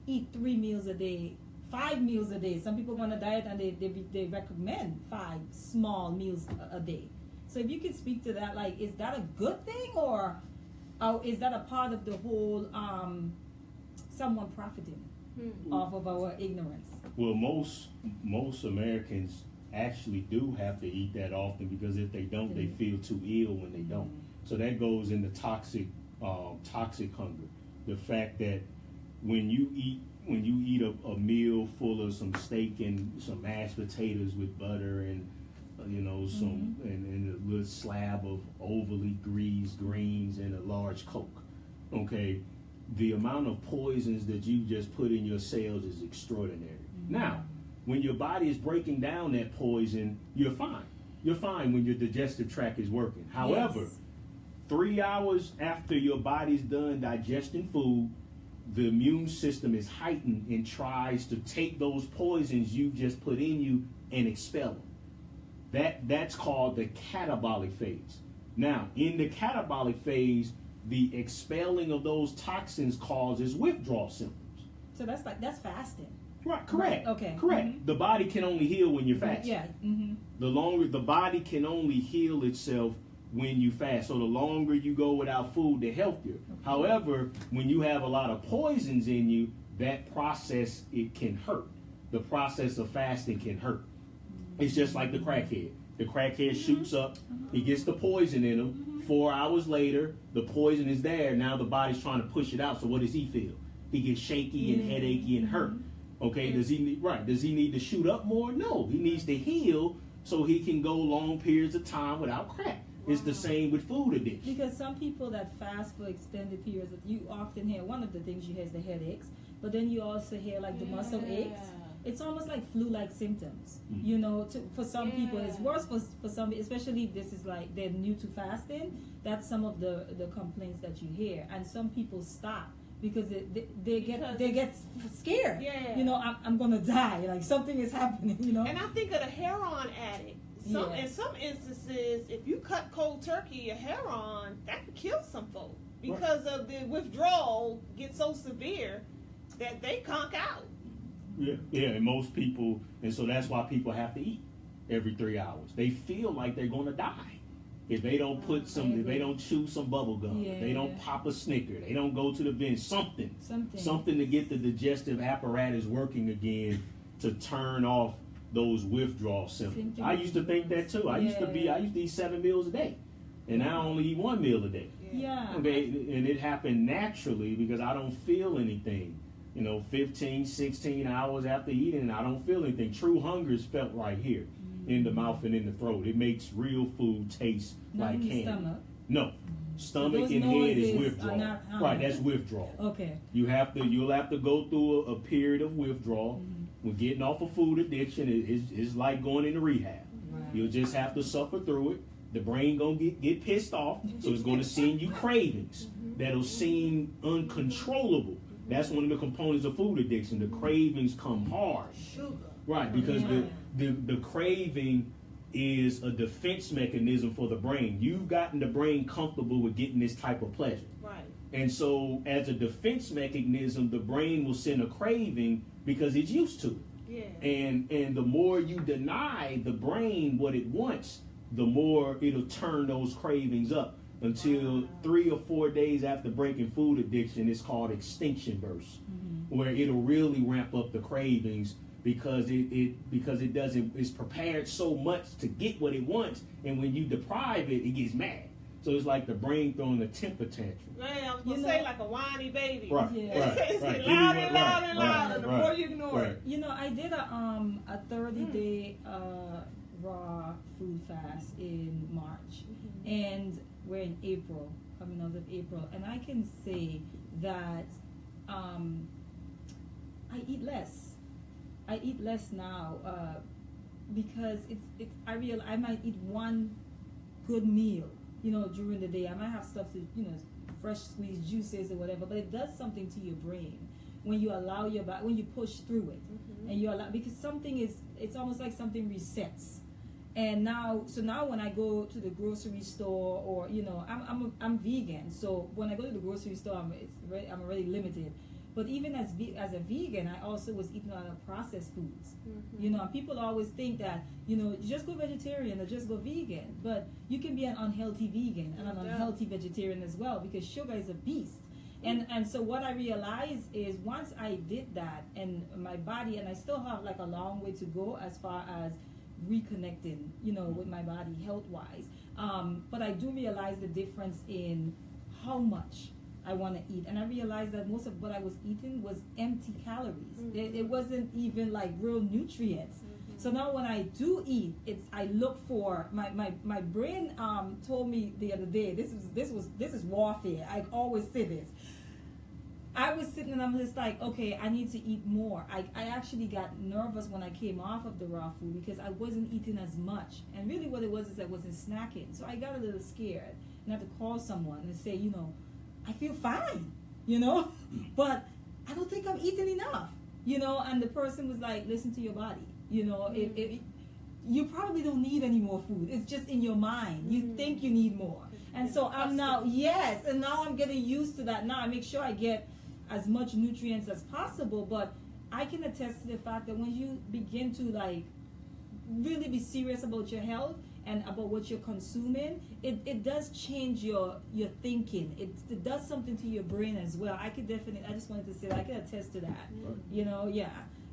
eat 3 meals a day, 5 meals a day. Some people go on a diet and they recommend 5 small meals a day. So if you could speak to that, like, is that a good thing, or is that a part of the whole someone profiting off of our ignorance? Well, most Americans actually do have to eat that often, because if they don't, they feel too ill when they don't. So that goes into toxic hunger. The fact that when you eat when you eat a meal full of some steak and some mashed potatoes with butter and some and a little slab of overly greased greens and a large Coke, okay, the amount of poisons that you just put in your cells is extraordinary. Now, when your body is breaking down that poison, you're fine. You're fine when your digestive tract is working. However, 3 hours after your body's done digesting food, the immune system is heightened and tries to take those poisons you just put in you and expel them. That's called the catabolic phase. Now, in the catabolic phase, the expelling of those toxins causes withdrawal symptoms. So that's fasting. Right, correct. Right, okay. Correct. Mm-hmm. The body can only heal when you're fasting. Yeah. Mm-hmm. The body can only heal itself when you fast. So the longer you go without food, the healthier. Okay. However, when you have a lot of poisons in you, that process, it can hurt. The process of fasting can hurt. It's just like the crackhead. The crackhead shoots up, he gets the poison in him. 4 hours later, the poison is there. Now the body's trying to push it out. So what does he feel? He gets shaky and headachy and hurt. Okay, does he need to shoot up more? No, he needs to heal so he can go long periods of time without crack. It's the same with food addiction. Because some people that fast for extended periods, you often hear, one of the things you hear is the headaches, but then you also hear like the muscle aches. It's almost like flu-like symptoms, for some people. It's worse for some, especially if this is like they're new to fasting. That's some of the complaints that you hear. And some people stop because they get scared. Yeah. I'm going to die. Like something is happening, And I think of the heroin addict. In some instances, if you cut cold turkey or heroin, that could kill some folks because of the withdrawal gets so severe that they conk out. Yeah, and most people, and so that's why people have to eat every 3 hours. They feel like they're going to die if they don't if they don't chew some bubble gum, if they don't pop a Snicker, they don't go to the vent, something to get the digestive apparatus working again to turn off those withdrawal symptoms. I used to think that too. I used to eat 7 meals a day, and now I only eat 1 meal a day. Yeah. Okay, and it happened naturally because I don't feel anything. 15, 16 hours after eating, I don't feel anything. True hunger is felt right here in the mouth and in the throat. It makes real food taste like candy. Stomach. No. Stomach and head is withdrawal. Right, that's withdrawal. Okay. You'll have to go through a period of withdrawal. When getting off of food addiction, it's like going into rehab. Right. You'll just have to suffer through it. The brain gonna get pissed off, so it's gonna send you cravings that'll seem uncontrollable. That's one of the components of food addiction. The cravings come hard. Sugar. Right, because the craving is a defense mechanism for the brain. You've gotten the brain comfortable with getting this type of pleasure. Right. And so as a defense mechanism, the brain will send a craving because it's used to it. Yeah. And the more you deny the brain what it wants, the more it'll turn those cravings up. Until 3 or 4 days after breaking food addiction, it's called extinction burst, where it'll really ramp up the cravings because it's prepared so much to get what it wants, and when you deprive it, it gets mad. So it's like the brain throwing a temper tantrum. Man, I was gonna say like a whiny baby. Right, It's right. louder and louder and louder. The more you ignore it. I did a 30-day raw food fast in March, and we're in April, coming out of April, and I can say that I eat less. I eat less now because I might eat one good meal, during the day. I might have stuff to, fresh squeezed juices or whatever, but it does something to your brain when you allow your body, when you push through it, and you allow, because it's almost like something resets. And now when I go to the grocery store, or I'm vegan, so when I go to the grocery store, I'm already limited. But even as a vegan, I also was eating a lot of processed foods. And people always think that just go vegetarian or just go vegan, but you can be an unhealthy vegan and an unhealthy vegetarian as well, because sugar is a beast. And so what I realized is once I did that, and my body, and I still have like a long way to go as far as reconnecting, with my body health-wise. But I do realize the difference in how much I want to eat. And I realized that most of what I was eating was empty calories. It wasn't even like real nutrients. So now when I do eat, I look for my brain told me the other day, this is warfare. I always say this. I was sitting and I'm just like, okay, I need to eat more. I actually got nervous when I came off of the raw food because I wasn't eating as much. And really what it was is I wasn't snacking. So I got a little scared and had to call someone and say, I feel fine, but I don't think I'm eating enough, and the person was like, listen to your body, if you probably don't need any more food. It's just in your mind. You think you need more. And so I'm now, and now I'm getting used to that. Now I make sure I get as much nutrients as possible, but I can attest to the fact that when you begin to really be serious about your health and about what you're consuming, it does change your thinking. It does something to your brain as well. I just wanted to say that I can attest to that,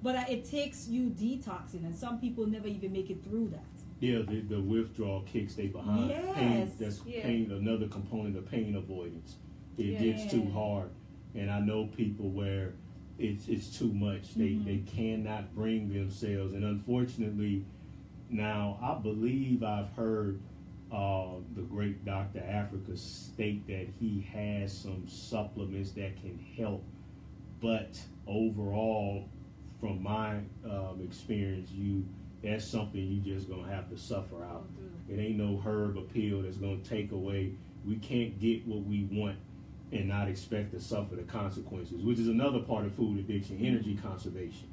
But it takes you detoxing, and some people never even make it through that. Yeah, the withdrawal kicks they behind. Yes. Pain, another component of pain avoidance. It gets too hard. And I know people where it's too much. They cannot bring themselves. And unfortunately, now I believe I've heard the great Dr. Africa state that he has some supplements that can help. But overall, from my experience, that's something you just gonna have to suffer out. It ain't no herb or pill that's gonna take away. We can't get what we want and not expect to suffer the consequences, which is another part of food addiction: energy conservation.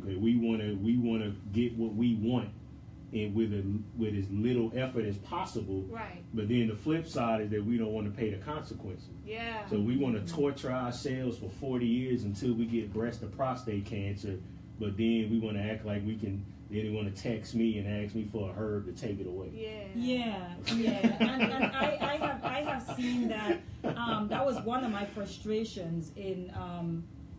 Okay, we wanna get what we want, and with as little effort as possible. Right. But then the flip side is that we don't want to pay the consequences. Yeah. So we want to torture ourselves for 40 years until we get breast or prostate cancer, but then we want to act like we can. Then they want to text me and ask me for a herb to take it away. Yeah. And I have seen that. That was one of my frustrations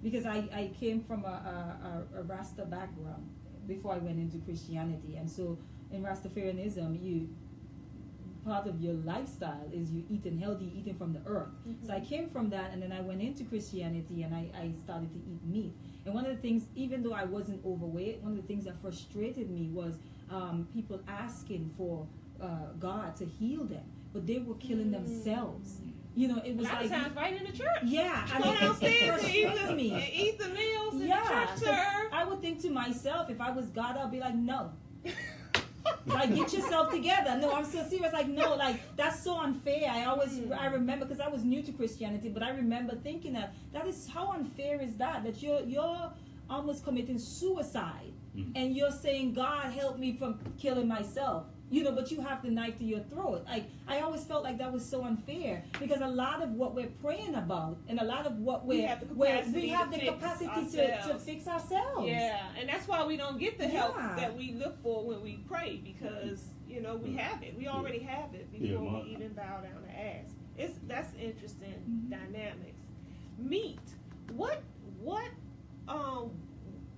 because I came from a Rasta background before I went into Christianity, and so in Rastafarianism, part of your lifestyle is you eating healthy, eating from the earth. So I came from that, and then I went into Christianity, and I started to eat meat. And one of the things, even though I wasn't overweight, one of the things that frustrated me was people asking for God to heal them, but they were killing themselves. It was like times right in the church. Yeah, go downstairs and eat the meals in the church, sir. I would think to myself, if I was God, I'd be like, no. Get yourself together. No, I'm so serious. No, that's so unfair. I remember, because I was new to Christianity, but I remember thinking that is, how unfair is that you're almost committing suicide, and you're saying, God, help me from killing myself. But you have the knife to your throat. I always felt like that was so unfair, because a lot of what we're praying about, and a lot of what we have the capacity to fix ourselves. Yeah, and that's why we don't get the help that we look for when we pray, because we have it. We already have it before we even bow down and ask. That's interesting dynamics. Meat. What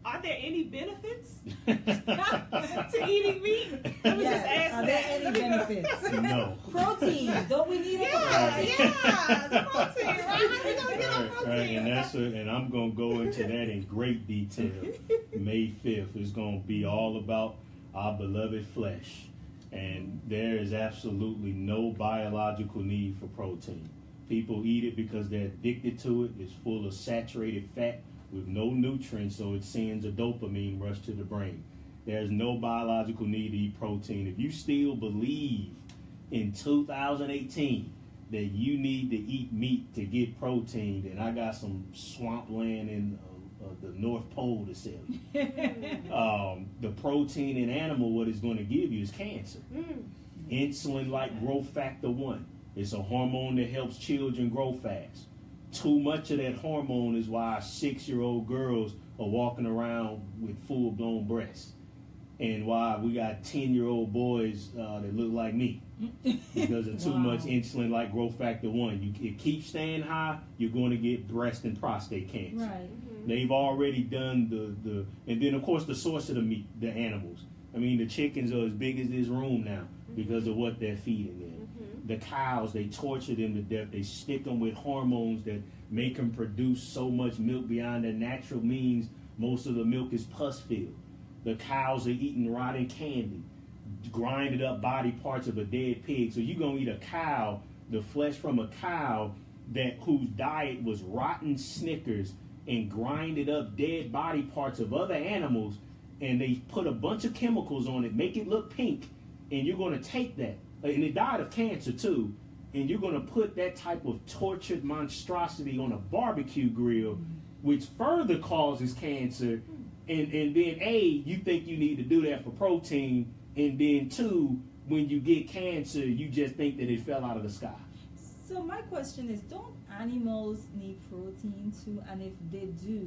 are there any benefits to eating meat? Let me just ask Are there any benefits? No. Protein. Don't we need it for protein? Yeah, the protein, right? How we gonna get on protein? Right, and I'm gonna go into that in great detail. May 5th is gonna be all about our beloved flesh, and there is absolutely no biological need for protein. People eat it because they're addicted to it. It's full of saturated fat with no nutrients, so it sends a dopamine rush to the brain. There's no biological need to eat protein. If you still believe in 2018 that you need to eat meat to get protein, then I got some swampland in the North Pole to sell you. The protein in animal, what it's going to give you is cancer. Insulin-like growth factor 1. It's a hormone that helps children grow fast. Too much of that hormone is why 6-year-old girls are walking around with full-blown breasts, and why we got 10-year-old boys that look like me because of too much insulin-like growth factor 1. It keeps staying high, you're going to get breast and prostate cancer. Right. They've already done the and then of course the source of the meat, the animals. I mean, the chickens are as big as this room now because of what they're feeding them. the cows, they torture them to death. They stick them with hormones that make them produce so much milk beyond their natural means. Most of the milk is pus filled. The cows are eating rotten candy, grinded up body parts of a dead pig. So you're going to eat a cow, the flesh from a cow whose diet was rotten Snickers and grinded up dead body parts of other animals, and they put a bunch of chemicals on it, make it look pink, and you're going to take that. And it died of cancer too, and you're going to put that type of tortured monstrosity on a barbecue grill, which further causes cancer. And then A, you think you need to do that for protein, and then 2, when you get cancer, you just think that it fell out of the sky. So my question is, don't animals need protein too? And if they do,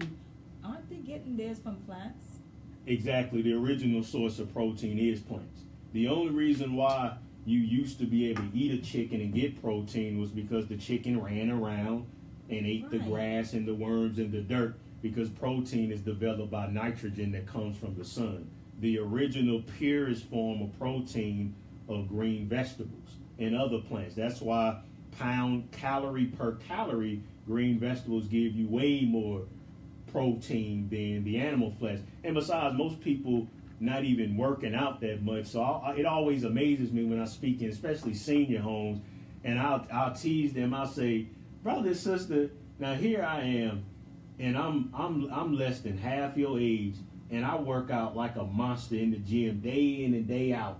aren't they getting theirs from plants? Exactly. The original source of protein is plants. The only reason why you used to be able to eat a chicken and get protein was because the chicken ran around and ate the grass and the worms and the dirt, because protein is developed by nitrogen that comes from the sun. The original purest form of protein are green vegetables and other plants. That's why pound calorie per calorie, green vegetables give you way more protein than the animal flesh. And besides, most people not even working out that much. So it always amazes me when I speak in, especially senior homes, and I'll tease them. I'll say, brother, sister, now here I am, and I'm less than half your age, and I work out like a monster in the gym day in and day out,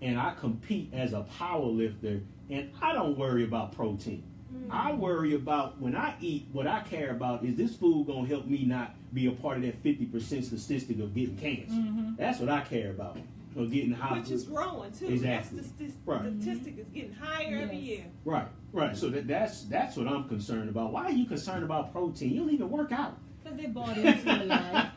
and I compete as a power lifter, and I don't worry about protein. I worry about, when I eat, what I care about is this food going to help me not be a part of that 50% statistic of getting cancer. That's what I care about. Or getting high. Which is growing too. Exactly. The statistic is getting higher every year. Right. So that's what I'm concerned about. Why are you concerned about protein? You don't even work out. Because they bought into a lie.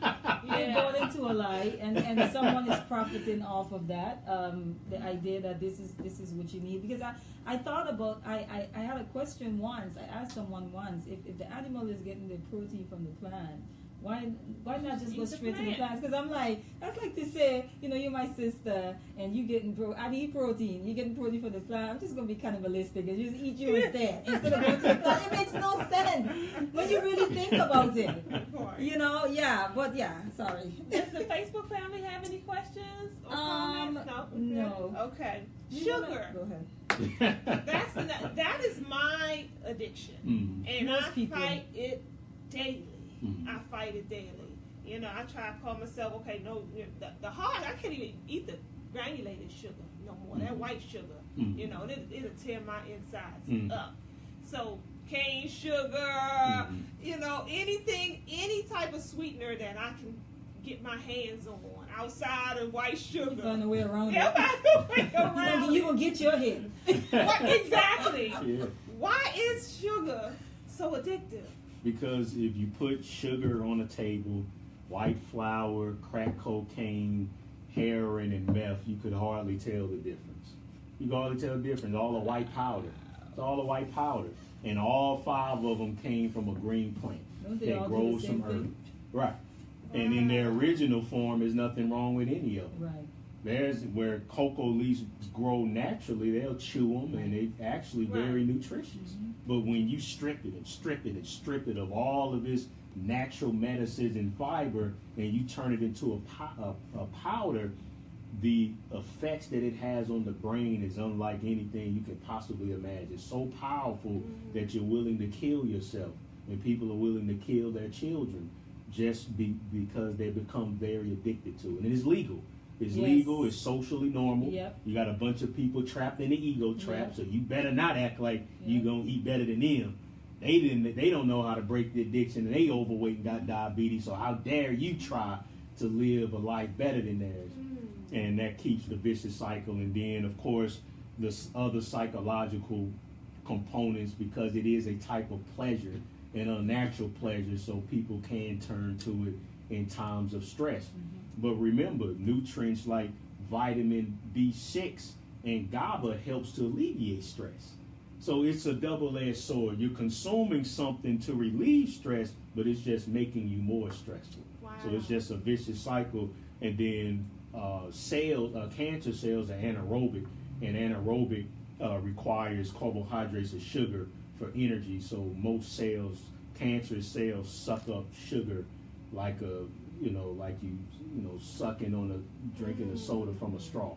They bought into a lie, and someone is profiting off of that. The idea that this is what you need. Because I thought about, I had a question once. I asked someone once, if the animal is getting the protein from the plant, why not just go straight to the plants? Because I'm like, that's like to say, you're my sister and you getting I need protein. You're getting protein from the plant. I'm just gonna be cannibalistic and just eat you instead of going to the plant. It makes no sense when you really think about it. Sorry. Does the Facebook family have any questions or comments? No. Okay. Sugar. Go ahead. That is my addiction, and Most I people. fight it daily. I fight it daily. I try to call myself, okay, no, the hard, I can't even eat the granulated sugar no more, that white sugar. It'll tear my insides up. So cane sugar, anything, any type of sweetener that I can get my hands on outside of white sugar. You find a way around it. Find a way around You're going to get your head. Exactly. Yeah. Why is sugar so addictive? Because if you put sugar on a table, white flour, crack cocaine, heroin, and meth, you could hardly tell the difference. You can hardly tell the difference. All the white powder. It's all the white powder. And all 5 of them came from a green plant that grows some herbs. Right. And in their original form, there's nothing wrong with any of them. Right. There's where cocoa leaves grow naturally, they'll chew them, and they actually very nutritious. But when you strip it and strip it and strip it of all of its natural medicines and fiber, and you turn it into a powder, the effects that it has on the brain is unlike anything you could possibly imagine. It's so powerful that you're willing to kill yourself, and people are willing to kill their children just because they become very addicted to it. And it's legal. It's legal. It's socially normal. Yep. You got a bunch of people trapped in the ego trap, so you better not act like you gonna eat better than them. They don't know how to break the addiction, and they overweight and got diabetes. So how dare you try to live a life better than theirs? And that keeps the vicious cycle. And then, of course, the other psychological components, because it is a type of pleasure, an unnatural pleasure, so people can turn to it in times of stress. But remember, nutrients like vitamin B6 and GABA helps to alleviate stress. So it's a double-edged sword. You're consuming something to relieve stress, but it's just making you more stressful. Wow. So it's just a vicious cycle. And then cancer cells are anaerobic, and anaerobic requires carbohydrates and sugar for energy. So most cells, cancerous cells, suck up sugar like like you sucking on drinking a soda from a straw.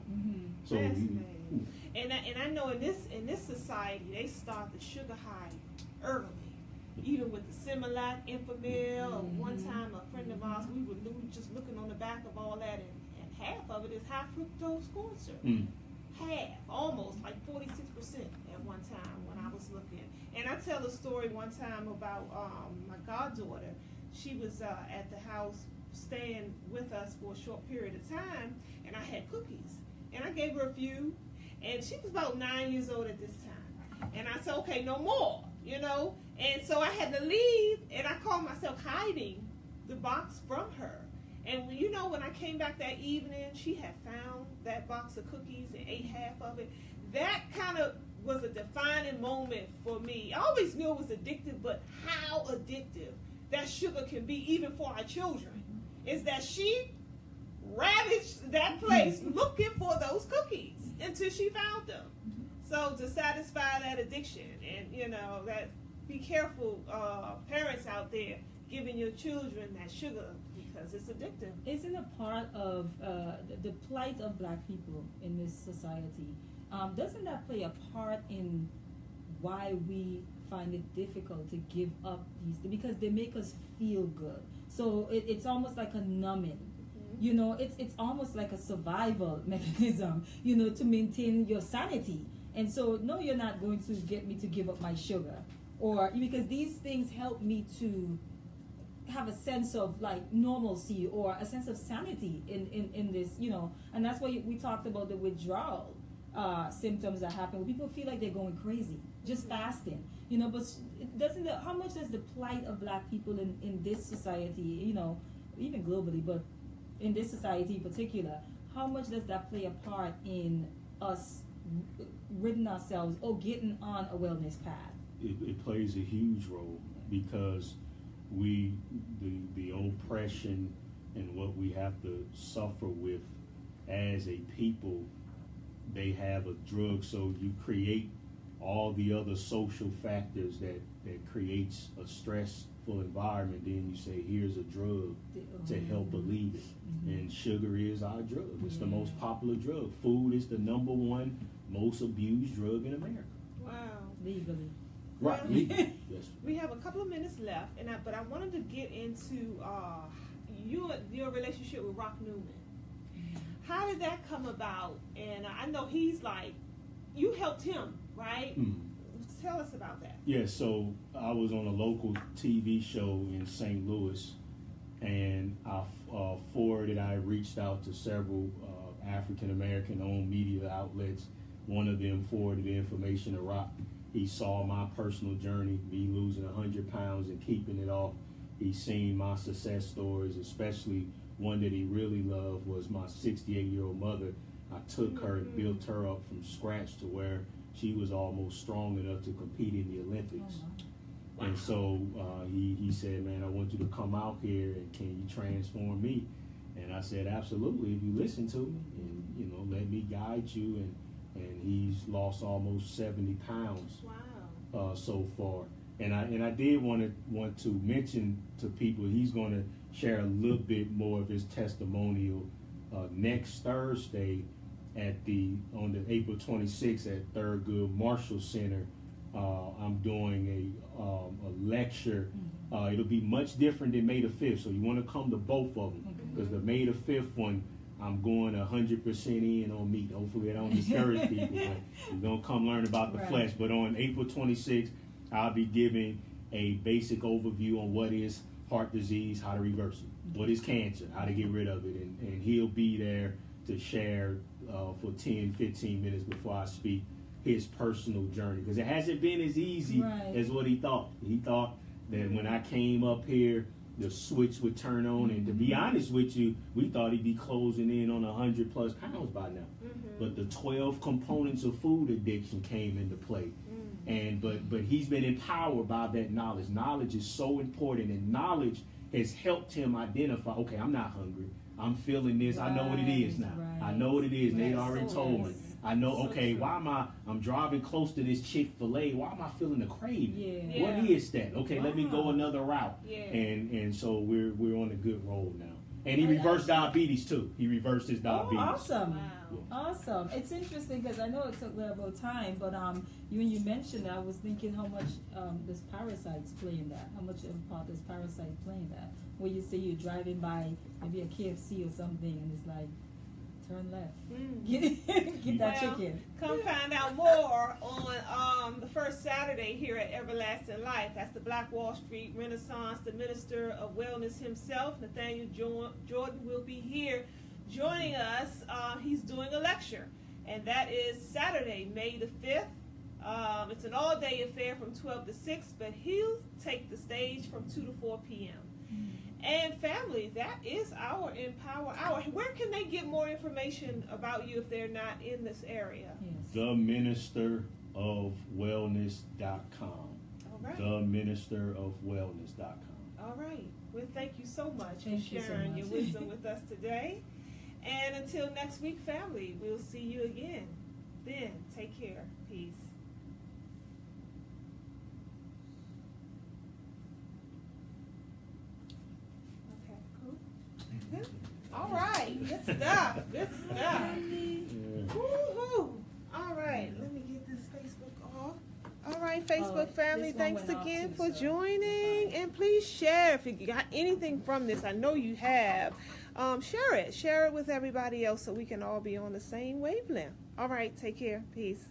So and I know in this society they start the sugar high early, even with the Similac, Infamil. One time a friend of ours, we were just looking on the back of all that, and half of it is high fructose corn syrup. Half, almost like 46% at one time when I was looking. And I tell a story one time about my goddaughter. She was at the house staying with us for a short period of time, and I had cookies. And I gave her a few, and she was about 9 years old at this time. And I said, okay, no more, And so I had to leave, and I called myself hiding the box from her. And when I came back that evening, she had found that box of cookies and ate half of it. That kind of was a defining moment for me. I always knew it was addictive, but how addictive that sugar can be, even for our children, is that she ravaged that place looking for those cookies until she found them. So to satisfy that addiction, and that be careful, parents out there, giving your children that sugar, because it's addictive. Isn't a part of the plight of Black people in this society? Doesn't that play a part in why we find it difficult to give up these? Because they make us feel good. So it's almost like a numbing. It's almost like a survival mechanism, to maintain your sanity. And so, no, you're not going to get me to give up my sugar, or because these things help me to have a sense of like normalcy or a sense of sanity in this, and that's why we talked about the withdrawal symptoms that happen when people feel like they're going crazy, just fasting, but how much does the plight of Black people in this society, even globally, but in this society in particular, how much does that play a part in us ridding ourselves or getting on a wellness path? It plays a huge role, because the oppression and what we have to suffer with as a people, they have a drug. So you create all the other social factors that creates a stressful environment. Then you say, here's a drug to help alleviate it. And sugar is our drug. It's the most popular drug. Food is the number one most abused drug in America. Wow. Legally. Right. Legally. Yes. We have a couple of minutes left, but I wanted to get into your relationship with Rock Newman. How did that come about? And I know he's like, you helped him, right? Tell us about that. Yeah, so I was on a local TV show in St. Louis, and I reached out to several African-American owned media outlets. One of them forwarded the information to Rock. He saw my personal journey, me losing 100 pounds and keeping it off. He's seen my success stories, especially one that he really loved was my 68-year-old mother. I took her and built her up from scratch to where she was almost strong enough to compete in the Olympics. Wow. And so he said, man, I want you to come out here and can you transform me? And I said, absolutely, if you listen to me and, let me guide you. And he's lost almost 70 pounds. Wow. So far. And I did want to mention to people, he's going to share a little bit more of his testimonial next Thursday on the April 26th at Thurgood Marshall Center. I'm doing a lecture. It'll be much different than May the 5th, so you want to come to both of them, because the May the 5th one, I'm going 100% in on meat. Hopefully I don't discourage people, but you're going to come learn about the flesh. But on April 26th, I'll be giving a basic overview on what is heart disease, how to reverse it, what is cancer, how to get rid of it. And he'll be there to share for 10, 15 minutes before I speak his personal journey. Because it hasn't been as easy as what he thought. He thought that when I came up here, the switch would turn on, and to be honest with you, we thought he'd be closing in on 100 plus pounds by now. But the 12 components of food addiction came into play, and but he's been empowered by that knowledge. Knowledge is so important, and knowledge has helped him identify. Okay, I'm not hungry. I'm feeling this. I know what it is now. I know what it is. And they already told me. I know, So okay, true. why am I'm driving close to this Chick-fil-A, why am I feeling the craving? Yeah. What Yeah. is that? Okay, let me go Wow. another route. Yeah. And so we're on a good roll now. And he Oh, reversed that's- diabetes too. He reversed his Oh, diabetes. awesome. Wow. Awesome. It's interesting because I know it took a little bit of time, but when you mentioned that, I was thinking how much does parasites play in that? How much of a part does parasite play in that? Where you say you're driving by maybe a KFC or something and it's like, turn left. Mm. Get that Well, chicken. Come find out more on the first Saturday here at Everlasting Life. That's the Black Wall Street Renaissance. The Minister of Wellness himself, Nathaniel Jordan, will be here joining us. He's doing a lecture, and that is Saturday, May the 5th. It's an all-day affair from 12 to 6, but he'll take the stage from 2 to 4 p.m. And family, that is our Empower Hour. Where can they get more information about you if they're not in this area? Yes. TheMinisterofWellness.com. All right. TheMinisterofWellness.com. All right. Well, thank you so much Thank for you so sharing much. your wisdom with us today. And until next week, family, we'll see you again. Then, take care. Peace. Okay, cool. All right. Good stuff. Good stuff. Woo-hoo. All right. Let me get this Facebook off. All right, Facebook family, this one thanks went off again too, for so. joining. And please share if you got anything from this. I know you have. Share it. Share it with everybody else so we can all be on the same wavelength. All right, take care. Peace.